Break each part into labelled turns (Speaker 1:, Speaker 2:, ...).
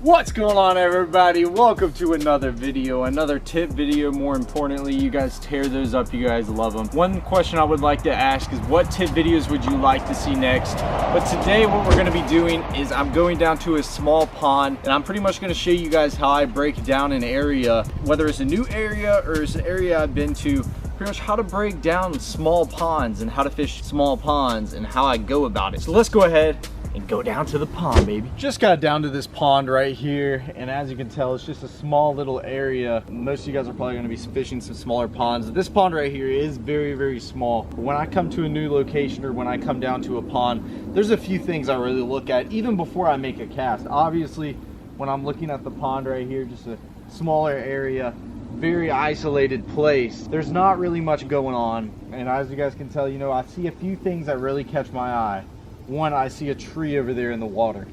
Speaker 1: What's going on, everybody? Welcome to another video, another tip video. More importantly, you guys tear those up, you guys love them. One question I would like to ask is, what tip videos would you like to see next? But today what we're going to be doing is I'm going down to a small pond, and I'm pretty much going to show you guys how I break down an area, whether it's a new area or it's an area I've been to. Pretty much how to break down small ponds and how to fish small ponds and how I go about it. So let's go ahead and go down to the pond, baby. Just got down to this pond right here, and as you can tell, it's just a small little area. Most of you guys are probably going to be fishing some smaller ponds. This pond right here is very small. When I come to a new location or when I come down to a pond, there's a few things I really look at even before I make a cast. Obviously, when I'm looking at the pond right here, just a smaller area, very isolated place, there's not really much going on. And as you guys can tell, you know, I see a few things that really catch my eye. One, I see a tree over there in the water.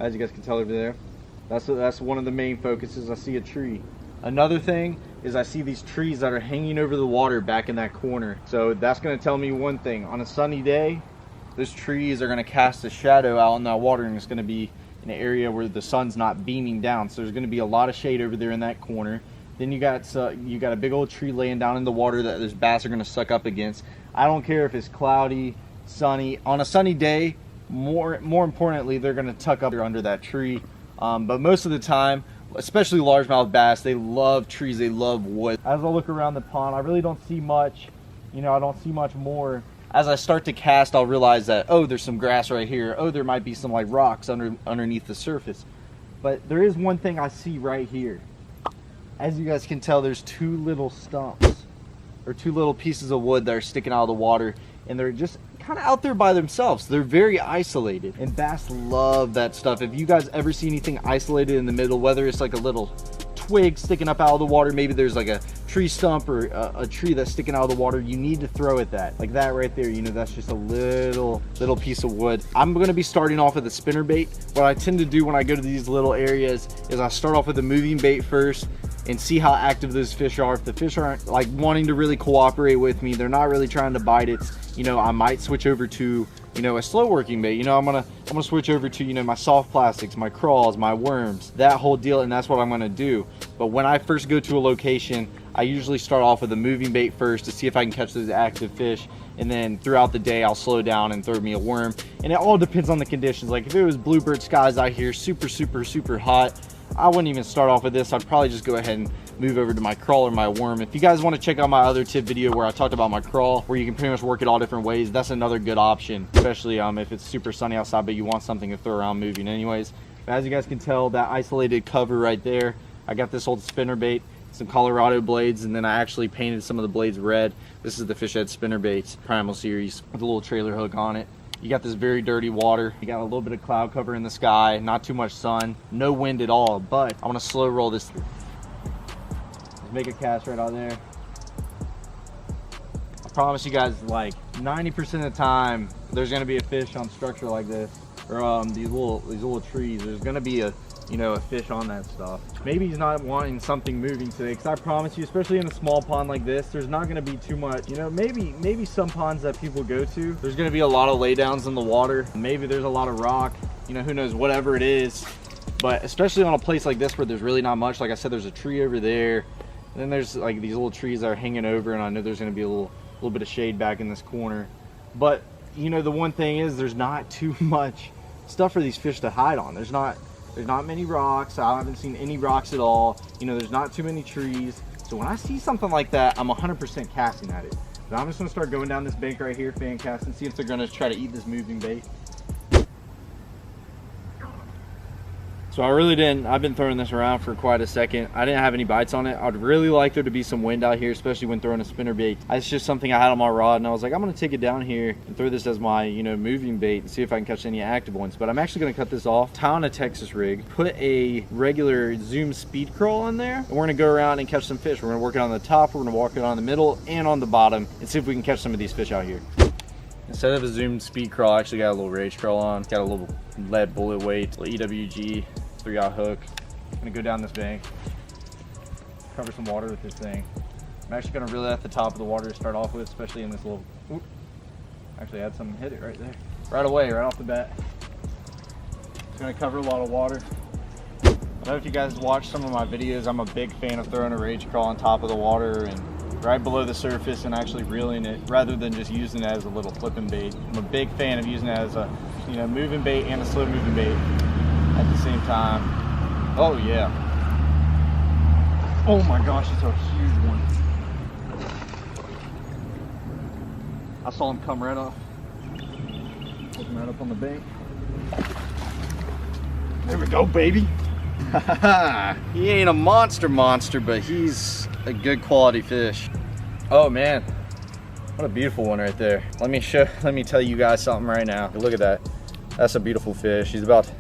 Speaker 1: As you guys can tell over there, that's one of the main focuses. I see a tree. Another thing is I see these trees that are hanging over the water back in that corner. So that's going to tell me one thing. On a sunny day, those trees are going to cast a shadow out in that water, and it's going to be an area where the sun's not beaming down. So there's going to be a lot of shade over there in that corner. Then you got a big old tree laying down in the water that those bass are going to suck up against. I don't care if it's cloudy, sunny. On a sunny day, more importantly, they're going to tuck up under that tree. But most of the time, especially largemouth bass, they love trees, they love wood. As I look around the pond, I really don't see much. You know, I don't see much more. As I start to cast, I'll realize that, oh, there's some grass right here. Oh, there might be some like rocks underneath the surface. But there is one thing I see right here. As you guys can tell, there's two little stumps or two little pieces of wood that are sticking out of the water, and they're just kind of out there by themselves. They're very isolated, and bass love that stuff. If you guys ever see anything isolated in the middle, whether it's like a little twig sticking up out of the water, maybe there's like a tree stump or a tree that's sticking out of the water, you need to throw at that. Like that right there, you know, that's just a little piece of wood. I'm going to be starting off with a spinner bait. What I tend to do when I go to these little areas is I start off with a moving bait first and see how active those fish are. If the fish aren't like wanting to really cooperate with me, they're not really trying to bite, it's, you know, I might switch over to, you know, a slow working bait. You know, I'm gonna switch over to, you know, my soft plastics, my crawls, my worms, that whole deal, and that's what I'm gonna do. But when I first go to a location, I usually start off with a moving bait first to see if I can catch those active fish, and then throughout the day I'll slow down and throw me a worm. And it all depends on the conditions. Like if it was bluebird skies out here, super hot, I wouldn't even start off with this. I'd probably just go ahead and move over to my crawl or my worm. If you guys want to check out my other tip video where I talked about my crawl, where you can pretty much work it all different ways, that's another good option, especially if it's super sunny outside but you want something to throw around moving anyways. But as you guys can tell, that isolated cover right there, I got this old spinner bait, some Colorado blades, and then I actually painted some of the blades red. This is the Fish Head spinner baits Primal series with a little trailer hook on it. You got this very dirty water, you got a little bit of cloud cover in the sky, not too much sun, no wind at all, but I'm gonna slow roll this through. Let's make a cast right out there. I promise you guys, like 90% of the time there's gonna be a fish on structure like this, or these little trees. There's gonna be a fish on that stuff. Maybe he's not wanting something moving today, because I promise you, especially in a small pond like this, there's not going to be too much. You know, maybe some ponds that people go to, there's going to be a lot of laydowns in the water. Maybe there's a lot of rock, you know, who knows, whatever it is. But especially on a place like this where there's really not much, like I said, there's a tree over there, and then there's like these little trees that are hanging over, and I know there's going to be a little bit of shade back in this corner. But you know, the one thing is there's not too much stuff for these fish to hide on. There's not many rocks. I haven't seen any rocks at all. You know, there's not too many trees. So when I see something like that, I'm 100% casting at it. But I'm just gonna start going down this bank right here, fan casting, see if they're gonna try to eat this moving bait. So I've been throwing this around for quite a second. I didn't have any bites on it. I'd really like there to be some wind out here, especially when throwing a spinner bait. It's just something I had on my rod, and I was like, I'm gonna take it down here and throw this as my, you know, moving bait and see if I can catch any active ones. But I'm actually gonna cut this off, tie on a Texas rig, put a regular Zoom speed crawl on there, and we're gonna go around and catch some fish. We're gonna work it on the top, we're gonna walk it on the middle and on the bottom, and see if we can catch some of these fish out here. Instead of a Zoom speed crawl, I actually got a little rage crawl on. Got a little lead bullet weight, little EWG 3-aught hook. I'm gonna go down this bank, cover some water with this thing. I'm actually gonna reel it at the top of the water to start off with, especially in this little, actually had something hit it right there. Right away, right off the bat. It's gonna cover a lot of water. I don't know if you guys watch some of my videos. I'm a big fan of throwing a rage crawl on top of the water and right below the surface and actually reeling it rather than just using it as a little flipping bait. I'm a big fan of using it as a, you know, moving bait and a slow moving bait at the same time. Oh yeah. Oh my gosh, it's a huge one. I saw him come right off. Looking right up on the bank. There we go, baby. He ain't a monster, but he's a good quality fish. Oh man, what a beautiful one right there. Let me tell you guys something right now. Look at that. That's a beautiful fish. He's about,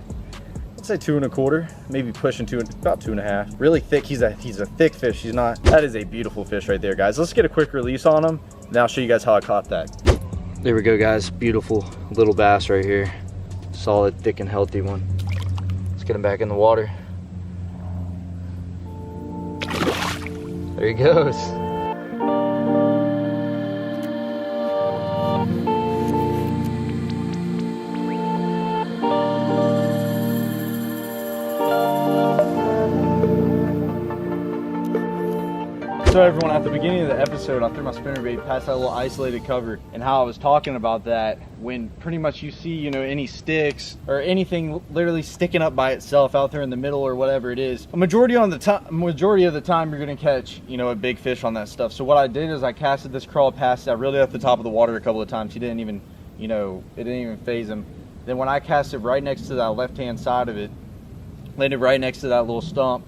Speaker 1: let's say 2 1/4, maybe pushing about 2 1/2. Really thick. He's a thick fish. He's not. That is a beautiful fish right there, guys. Let's get a quick release on him. Now I'll show you guys how I caught that. There we go, guys. Beautiful little bass right here. Solid, thick, and healthy one. Let's get him back in the water. There he goes. So everyone, at the beginning of the episode, I threw my spinnerbait past that little isolated cover, and how I was talking about that when pretty much you see, you know, any sticks or anything literally sticking up by itself out there in the middle or whatever it is, majority of the time you're gonna catch, you know, a big fish on that stuff. So what I did is I casted this crawl past that really at the top of the water a couple of times. He didn't even, you know, it didn't even phase him. Then when I cast it right next to that left-hand side of it, landed right next to that little stump,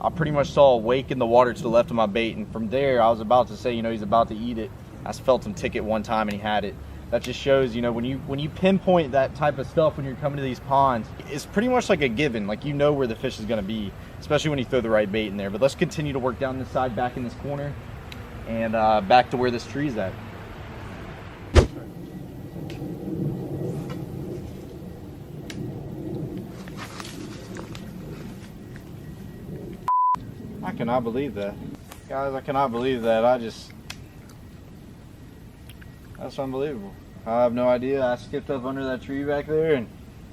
Speaker 1: I pretty much saw a wake in the water to the left of my bait, and from there I was about to say, you know, he's about to eat it. I felt him tick it one time and he had it. That just shows, you know, when you pinpoint that type of stuff when you're coming to these ponds, it's pretty much like a given. Like, you know where the fish is going to be, especially when you throw the right bait in there. But let's continue to work down this side, back in this corner, and back to where this tree's at. I cannot believe that. Guys, I cannot believe that. That's unbelievable. I have no idea. I skipped up under that tree back there and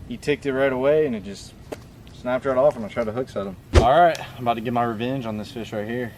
Speaker 1: he ticked it right away and it just snapped right off and I tried to hook set him. All right, I'm about to get my revenge on this fish right here.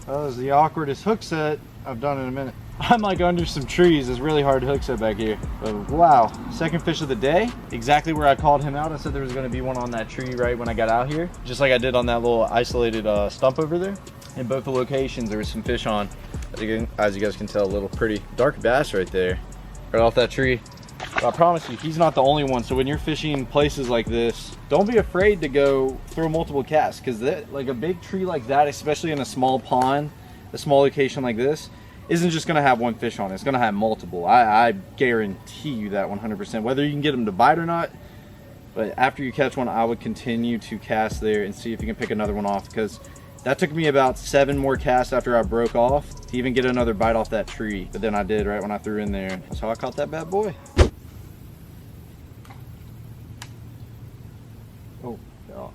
Speaker 1: That was the awkwardest hook set I've done in a minute. I'm like under some trees. It's really hard to hook set back here. But wow, second fish of the day. Exactly where I called him out. I said there was going to be one on that tree right when I got out here. Just like I did on that little isolated stump over there. In both the locations, there was some fish on. As you guys can tell, a little pretty dark bass right there. Right off that tree. But I promise you, he's not the only one. So when you're fishing places like this, don't be afraid to go throw multiple casts. Because like a big tree like that, especially in a small pond, a small location like this, isn't just going to have one fish on it. It's going to have multiple. I guarantee you that 100%. Whether you can get them to bite or not, but after you catch one, I would continue to cast there and see if you can pick another one off, because that took me about 7 more casts after I broke off to even get another bite off that tree. But then I did right when I threw in there. That's how I caught that bad boy. Oh, God.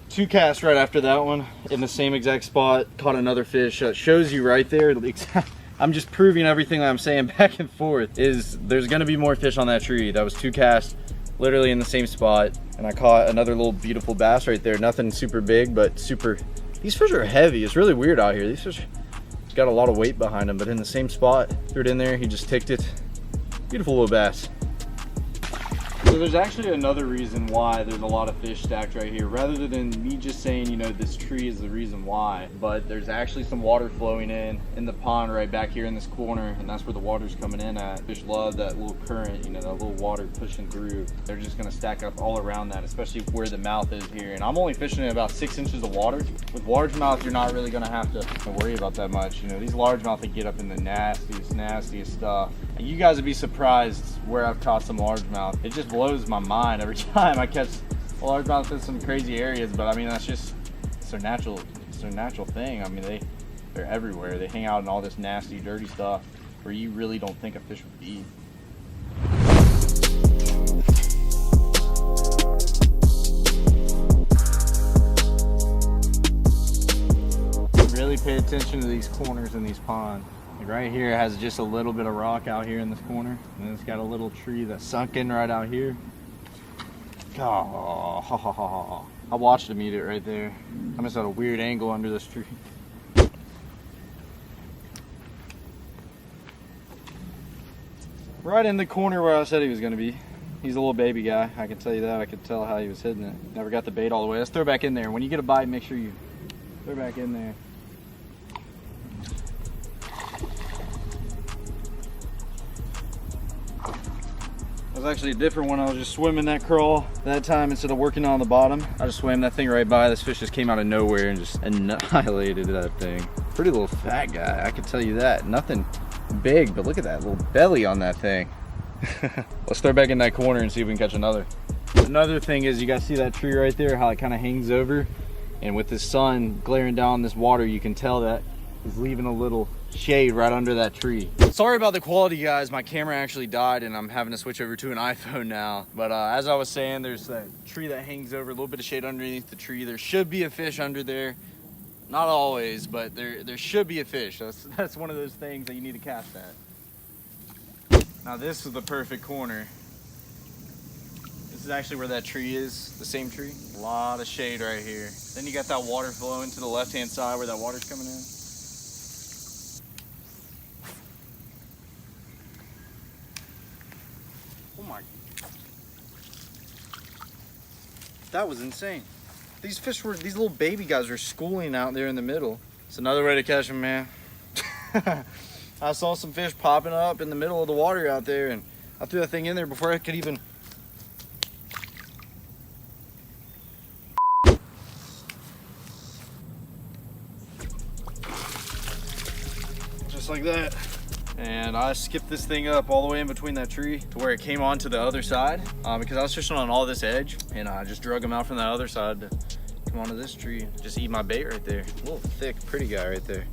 Speaker 1: Two casts right after that one in the same exact spot, caught another fish. Shows you right there. I'm just proving everything that I'm saying back and forth. Is there's gonna be more fish on that tree. That was 2 casts literally in the same spot, and I caught another little beautiful bass right there. Nothing super big, but super, these fish are heavy. It's really weird out here. These fish got a lot of weight behind them, but in the same spot, threw it in there, he just ticked it. Beautiful little bass. So there's actually another reason why there's a lot of fish stacked right here, rather than me just saying, you know, this tree is the reason why. But there's actually some water flowing in the pond right back here in this corner, and that's where the water's coming in at. Fish love that little current, you know, that little water pushing through. They're just gonna stack up all around that, especially where the mouth is here. And I'm only fishing in about 6 inches of water. With largemouth, you're not really gonna have to worry about that much. You know, these largemouth, they get up in the nastiest stuff. And you guys would be surprised where I've caught some largemouth. It just blows my mind every time I catch a largemouth in some crazy areas. But I mean, that's just, it's their natural thing. I mean, they're everywhere. They hang out in all this nasty, dirty stuff where you really don't think a fish would be. attention to these corners in these ponds. Like right here, it has just a little bit of rock out here in this corner, and it's got a little tree that's sunk in right out here. Oh, I watched him eat it right there. I'm just at a weird angle under this tree. Right in the corner where I said he was gonna be. He's a little baby guy, I can tell you that. I could tell how he was hitting it. Never got the bait all the way. Let's throw it back in there. When you get a bite, make sure you throw it back in there. It was actually a different one. I was just swimming that crawl that time instead of working on the bottom. I just swam that thing right by. This fish just came out of nowhere and just annihilated that thing. Pretty little fat guy, I can tell you that. Nothing big, but look at that little belly on that thing. Let's throw it back in that corner and see if we can catch another. Another thing is, you guys see that tree right there, how it kind of hangs over? And with the sun glaring down this water, you can tell that he's leaving a little shade right under that tree. Sorry about the quality, guys. My camera actually died and I'm having to switch over to an iPhone now. But as I was saying, there's that tree that hangs over, a little bit of shade underneath the tree. There should be a fish under there. Not always, but there should be a fish. That's one of those things that you need to cast at. Now this is the perfect corner. This is actually where that tree is, the same tree. A lot of shade right here. Then you got that water flowing to the left-hand side where that water's coming in. Oh my. That was insane. These fish were, these little baby guys were schooling out there in the middle. It's another way to catch them, man. I saw some fish popping up in the middle of the water out there, and I threw that thing in there before I could even. Just like that. And I skipped this thing up all the way in between that tree to where it came onto the other side because I was fishing on all this edge, and I just drug him out from that other side to come onto this tree and just eat my bait right there. A little thick, pretty guy right there.